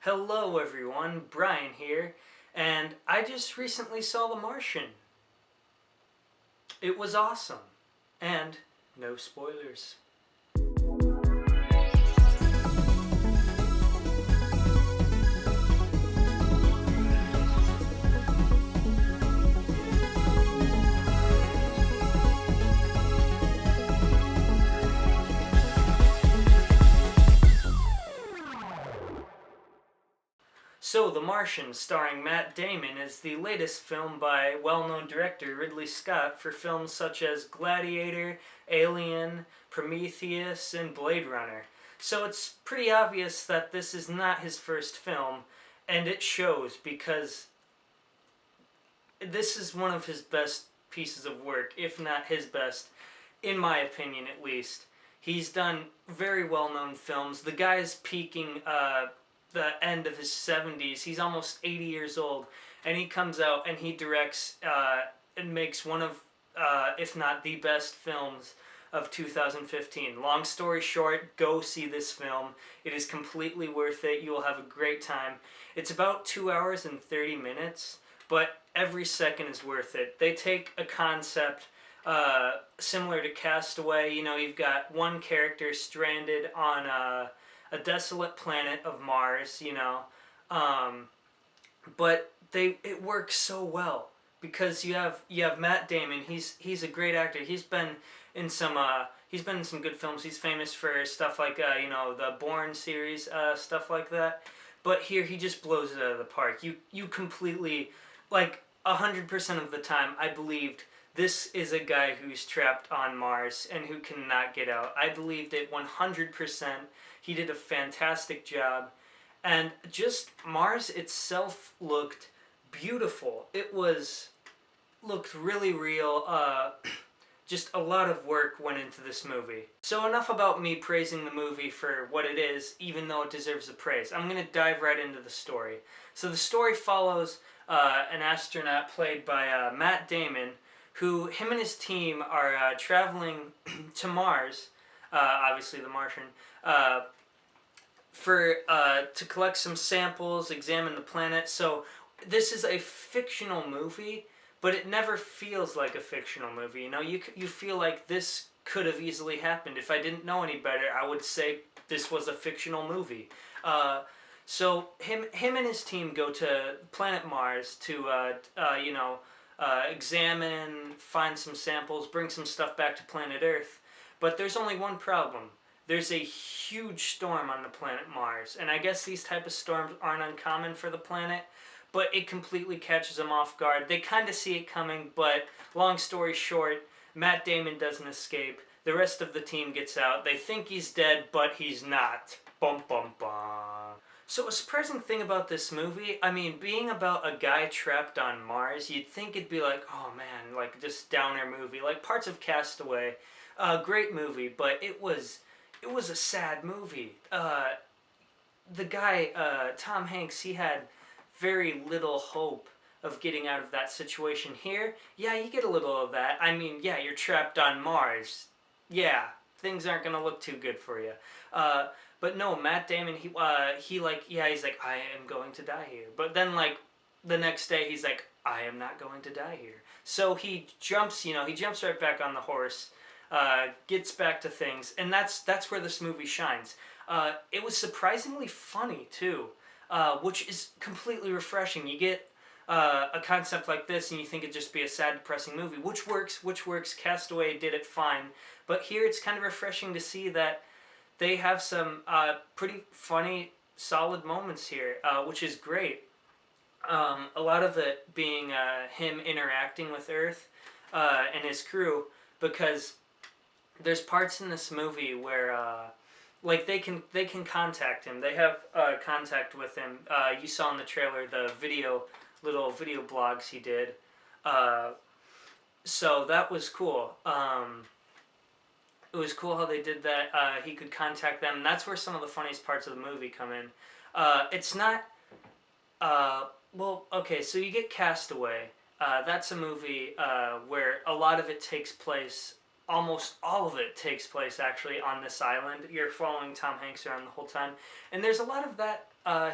Hello everyone, Brian here, and I just recently saw The Martian. It was awesome, and no spoilers. So, The Martian, starring Matt Damon, is the latest film by well-known director Ridley Scott for films such as Gladiator, Alien, Prometheus, and Blade Runner. So it's pretty obvious that this is not his first film, and it shows because this is one of his best pieces of work, if not his best, in my opinion at least. He's done very well-known films. The guy's peaking the end of his 70s. He's almost 80 years old, and he comes out and he directs and makes one of, if not the best films of 2015. Long story short, go see this film. It is completely worth it. You will have a great time. It's about 2 hours and 30 minutes, but every second is worth it. They take a concept similar to Castaway. You know, you've got one character stranded on a desolate planet of Mars, um, but it works so well because you have Matt Damon. He's a great actor. He's been in some good films. He's famous for stuff like the Bourne series, stuff like that. But here he just blows it out of the park. You completely, like, 100% of the time I believed this is a guy who's trapped on Mars and who cannot get out. I believed it 100%. He did a fantastic job. And just Mars itself looked beautiful. Looked really real. Just a lot of work went into this movie. So enough about me praising the movie for what it is, even though it deserves the praise. I'm going to dive right into the story. So the story follows an astronaut played by Matt Damon, who him and his team are traveling to Mars, obviously the Martian, to collect some samples, examine the planet. So this is a fictional movie, but it never feels like a fictional movie. You feel like this could have easily happened. If I didn't know any better, I would say this was a fictional movie. So him and his team go to planet Mars to examine, find some samples, bring some stuff back to planet Earth. But there's only one problem. There's a huge storm on the planet Mars, and I guess these type of storms aren't uncommon for the planet, but it completely catches them off guard. They kind of see it coming, but long story short, Matt Damon doesn't escape. The rest of the team gets out. They think he's dead, but he's not. Bum bum bum. So a surprising thing about this movie, I mean, being about a guy trapped on Mars, you'd think it'd be like, oh man, like just downer movie, like parts of Castaway. Great movie, but it was a sad movie. The guy, Tom Hanks, he had very little hope of getting out of that situation. Here, yeah, you get a little of that. I mean, yeah, you're trapped on Mars. Yeah, things aren't gonna look too good for you. But no, Matt Damon, he's like, I am going to die here. But then, like, the next day, he's like, I am not going to die here. So he jumps right back on the horse, gets back to things, and that's where this movie shines. It was surprisingly funny too, which is completely refreshing. You get a concept like this, and you think it'd just be a sad, depressing movie, which works. Castaway did it fine, but here it's kind of refreshing to see that they have some pretty funny, solid moments here, which is great. A lot of it being him interacting with Earth and his crew, because there's parts in this movie where like they can contact him. They have contact with him. You saw in the trailer the little video blogs he did. So that was cool. It was cool how they did that. He could contact them. And that's where some of the funniest parts of the movie come in. It's not... well, okay, so you get Castaway. That's a movie where a lot of it takes place, almost all of it takes place actually on this island. You're following Tom Hanks around the whole time. And there's a lot of that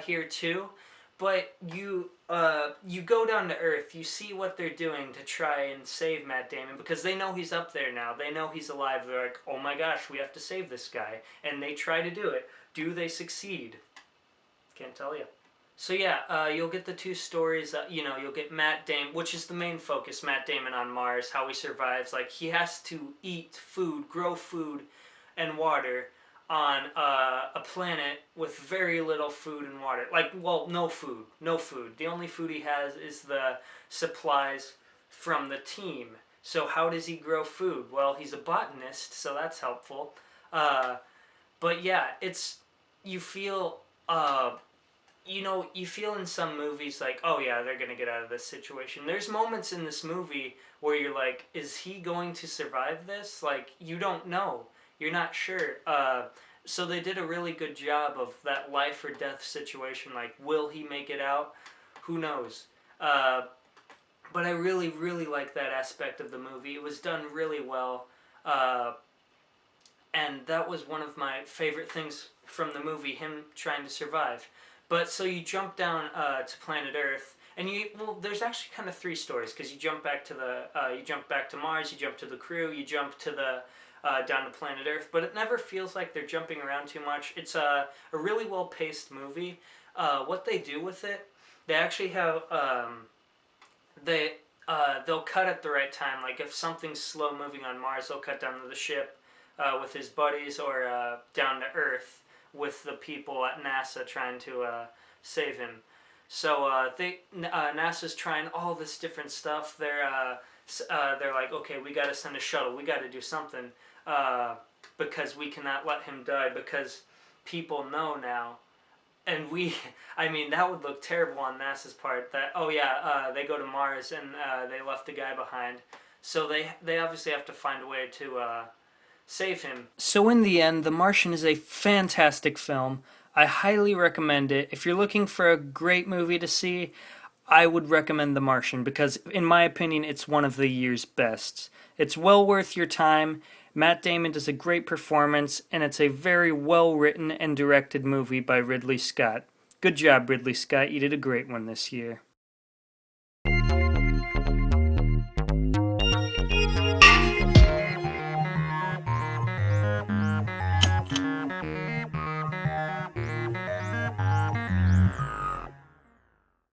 here too, but you go down to Earth. You see what they're doing to try and save Matt Damon because they know he's up there now. They know he's alive. They're like, oh my gosh, we have to save this guy, and they try to do it. Do they succeed? Can't tell you. So yeah, you'll get the two stories. You'll get Matt Damon, which is the main focus. Matt Damon on Mars, how he survives. Like he has to eat food, grow food, and water on a planet with very little food and water. Like, well, no food, no food. The only food he has is the supplies from the team. So how does he grow food? Well, he's a botanist, so that's helpful. But yeah, it's you feel you feel in some movies like, oh yeah, they're gonna get out of this situation. There's moments in this movie where you're like, is he going to survive this? Like, you don't know. You're not sure. So they did a really good job of that life or death situation. Like, will he make it out? Who knows? But I really, really like that aspect of the movie. It was done really well. And that was one of my favorite things from the movie, him trying to survive. But so you jump down to planet Earth, and there's actually kind of three stories because you jump back to you jump back to Mars, you jump to the crew, you jump to the down to planet Earth, but it never feels like they're jumping around too much. It's a really well paced movie. What they do with it, they actually have they'll cut at the right time. Like if something's slow moving on Mars, they'll cut down to the ship with his buddies, or down to Earth with the people at NASA trying to save him. So NASA's trying all this different stuff. They're like, okay, we got to send a shuttle. We got to do something because we cannot let him die because people know now. And I mean, that would look terrible on NASA's part. That they go to Mars and they left the guy behind. So they obviously have to find a way to save him. So in the end, The Martian is a fantastic film. I highly recommend it. If you're looking for a great movie to see, I would recommend The Martian because, in my opinion, it's one of the year's best. It's well worth your time. Matt Damon does a great performance, and it's a very well written and directed movie by Ridley Scott. Good job, Ridley Scott. You did a great one this year.